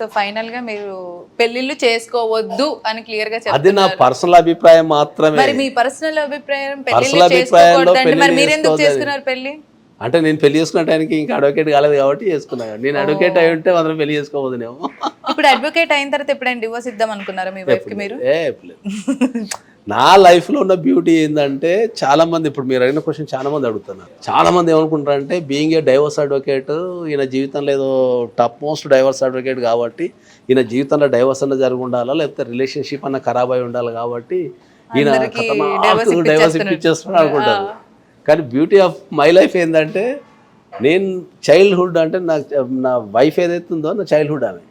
So final గా మీరు పెళ్లిళ్ళు చేసుకోవద్దు అని క్లియర్ గా అది నా చెప్తున్నారు. పర్సనల్ అభిప్రాయం మాత్రమే. మరి మీ పర్సనల్ అభిప్రాయం Personal పెళ్లిళ్ళు అభిప్రాయంలో చేసుకోకూడదు అంటే మరి పెళ్లిళ్ళు మీరు ఎందుకు చేసుకోవద్దని. చేసుకున్నారు పెళ్లి? అంటే నేను పెళ్లి చేసుకున్న టైంకి ఇంకా అడ్వకేట్ కాలేదు కాబట్టి చేసుకున్నాను. నేను అడ్వకేట్ అయి ఉంటే మాత్రం పెళ్లి చేసుకోవద్దునేమో. ఇప్పుడు అడ్వకేట్ అయిన తర్వాత ఎప్పుడైనా డివోర్స్ ఇద్దాం అనుకున్నారా మీ వైఫ్ కి మీరు? నా లైఫ్ లో ఉన్న బ్యూటీ ఏంటంటే చాలా మంది, ఇప్పుడు మీరు అడిగిన క్వశ్చన్ చాలా మంది అడుగుతున్నారు. చాలా మంది ఏమనుకుంటారంటే బీయింగ్ ఏ డైవర్స్ అడ్వకేట్, ఈయన జీవితంలో ఏదో టాప్ మోస్ట్ డైవర్స్ అడ్వకేట్ కాబట్టి ఈయన జీవితంలో డైవర్స్ అన్న జరిగి ఉండాలా, లేకపోతే రిలేషన్షిప్ అన్న ఖరాబ్ అయి ఉండాలి కాబట్టి ఈయన డైవర్స్ ఇప్పించేస్తున్నాడు అనుకుంటారు. కానీ బ్యూటీ ఆఫ్ మై లైఫ్ ఏంటంటే నేను చైల్డ్హుడ్ అంటే నా వైఫ్ ఏదైతే ఉందో నా చైల్డ్హుడ్ ఆమె.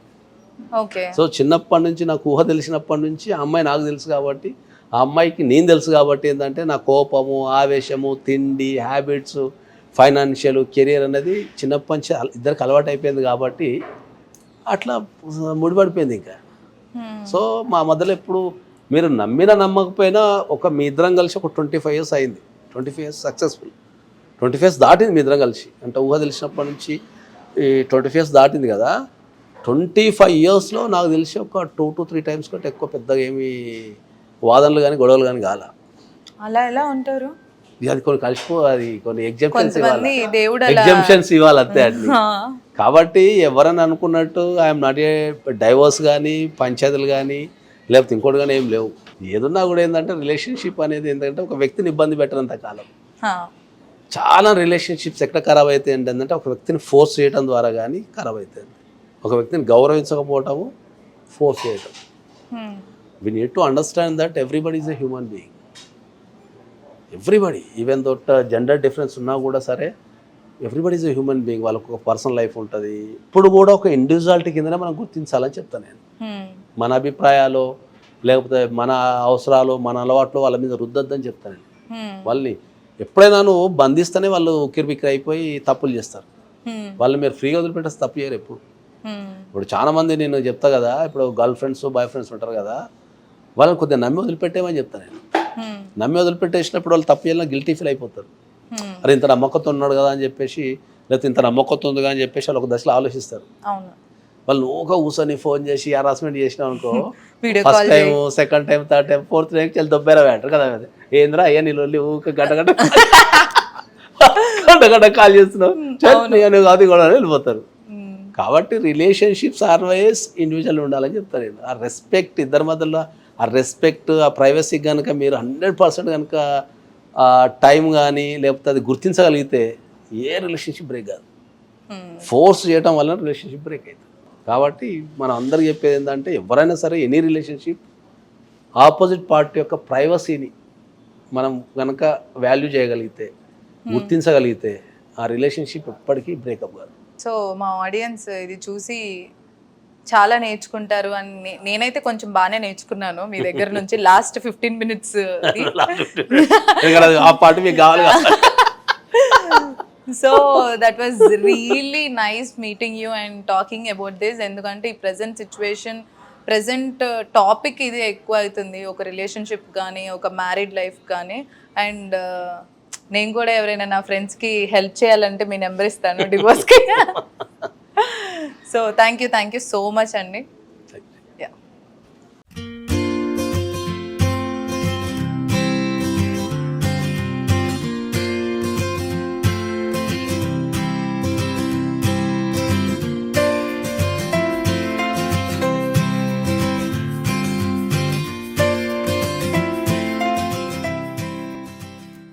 ఓకే. సో చిన్నప్పటి నుంచి నాకు ఊహ తెలిసినప్పటి నుంచి ఆ అమ్మాయి నాకు తెలుసు కాబట్టి, ఆ అమ్మాయికి నేను తెలుసు కాబట్టి ఏంటంటే నా కోపము, ఆవేశము, తిండి, హ్యాబిట్స్, ఫైనాన్షియల్, కెరియర్ అనేది చిన్నప్పటి నుంచి ఇద్దరికి అలవాటు అయిపోయింది కాబట్టి అట్లా ముడిపడిపోయింది ఇంకా. సో మా మధ్యలో ఎప్పుడు మీరు నమ్మినా నమ్మకపోయినా మీ ఇద్దరం కలిసి ఒక 25 years అయింది. 25 years సక్సెస్ఫుల్. 25 years దాటింది మీ ఇద్దరం కలిసి. అంటే ఊహ తెలిసినప్పటి నుంచి ఈ 25 years దాటింది కదా. 25 yearsలో నాకు తెలిసి ఒక 2 to 3 times కంటే ఎక్కువ పెద్దగా ఏమి వాదనలు కానీ గొడవలు కానీ కాల. అలా ఎలా ఉంటారు? అది కొన్ని అది కొన్ని దేవుడు ఎగ్జామ్షన్స్ ఇవ్వాలి అంతే అట్లా. కాబట్టి ఎవరని అనుకున్నట్టు ఐఎమ్ నాట్ ఏ డైవర్స్ కానీ పంచాయతీలు కానీ లేకపోతే ఇంకోటి కానీ ఏం లేవు. ఏదన్నా కూడా ఏంటంటే రిలేషన్షిప్ అనేది ఏంటంటే ఒక వ్యక్తిని ఇబ్బంది పెట్టినంత కాలం. చాలా రిలేషన్షిప్స్ ఎక్కడ ఖరాబ్ అవుతాయి ఏంటంటే ఒక వ్యక్తిని ఫోర్స్ చేయడం ద్వారా కానీ ఖరాబ్ అవుతుంది. ఒక వ్యక్తిని గౌరవించకపోవటము, ఫోర్స్ చేయటం. We need to understand that everybody is a human being. Everybody, even though gender difference ఉన్నా కూడా సరే everybody is a human being. వాళ్ళకు ఒక పర్సనల్ లైఫ్ ఉంటుంది. ఇప్పుడు కూడా ఒక ఇండివిజువాలిటీ కిందనే మనం గుర్తించాలని చెప్తాను నేను. మన అభిప్రాయాలు లేకపోతే మన అవసరాలు, మన అలవాట్లు వాళ్ళ మీద రుద్దొద్దని చెప్తాను నేను. వాళ్ళని ఎప్పుడైనా నువ్వు బంధిస్తేనే వాళ్ళు ఉక్కిరిబిక్కిరి అయిపోయి తప్పులు చేస్తారు. వాళ్ళు మీరు ఫ్రీగా వదిలిపెట్టేస్తే తప్పు చేయరు ఎప్పుడు. ఇప్పుడు చాలా మంది నేను చెప్తా కదా, ఇప్పుడు గర్ల్ ఫ్రెండ్స్, బాయ్ ఫ్రెండ్స్ ఉంటారు కదా, వాళ్ళని కొద్దిగా నమ్మి వదిలిపెట్టేమని చెప్తాను నేను. నమ్మి వదిలిపెట్టేసినప్పుడు వాళ్ళు తప్పు చేయాలని గిల్టీ ఫీల్ అయిపోతారు. అరే ఇంత నమ్మకంతో ఉన్నాడు కదా అని చెప్పేసి, లేకపోతే ఇంత నమ్మకంతో ఉంది కదా అని చెప్పేసి వాళ్ళు ఒక దశలో ఆలోచిస్తారు. వాళ్ళు నూగా కూర్చొని ఫోన్ చేసి హరాస్మెంట్ చేసినాం అనుకో, first time, second time, third time, fourth time చాలా దొబ్బేరా అంటారు కదా. ఏంద్రా అయ్యా నీ ఊక గంట కాల్ చేస్తున్నావు అది కూడా వెళ్ళిపోతారు. కాబట్టి రిలేషన్షిప్స్ ఆల్వేస్ ఇండివిజువల్ ఉండాలని చెప్తాను నేను. ఆ రెస్పెక్ట్ ఇద్దరి మధ్యలో, ఆ రెస్పెక్ట్, ఆ ప్రైవసీ కనుక మీరు 100% కనుక టైం కానీ లేకపోతే అది గుర్తించగలిగితే ఏ రిలేషన్షిప్ బ్రేక్ కాదు. ఫోర్స్ చేయడం వల్ల రిలేషన్షిప్ బ్రేక్ అవుతుంది. కాబట్టి మనం అందరికి చెప్పేది ఏంటంటే ఎవరైనా సరే ఎనీ రిలేషన్షిప్ ఆపోజిట్ పార్టీ యొక్క ప్రైవసీని మనం కనుక వాల్యూ చేయగలిగితే, గుర్తించగలిగితే ఆ రిలేషన్షిప్ ఎప్పటికీ బ్రేకప్ కాదు. సో మా ఆడియన్స్ ఇది చూసి చాలా నేర్చుకుంటారు అని నేనైతే కొంచెం బాగానే నేర్చుకున్నాను మీ దగ్గర నుంచి. లాస్ట్ 15 minutes ఆ పార్టీ మీకు కావాలి. So that was really nice meeting you and talking about this. ఎందుకంటే ఈ ప్రెసెంట్ సిచ్యువేషన్, ప్రెసెంట్ టాపిక్ ఇది ఎక్కువ అవుతుంది, ఒక రిలేషన్షిప్ కానీ ఒక మ్యారీడ్ లైఫ్ కానీ. అండ్ నేను కూడా ఎవరైనా నా ఫ్రెండ్స్కి హెల్ప్ చేయాలంటే మీ నెంబర్ ఇస్తాను డివోర్స్కి. So thank you so much అండి.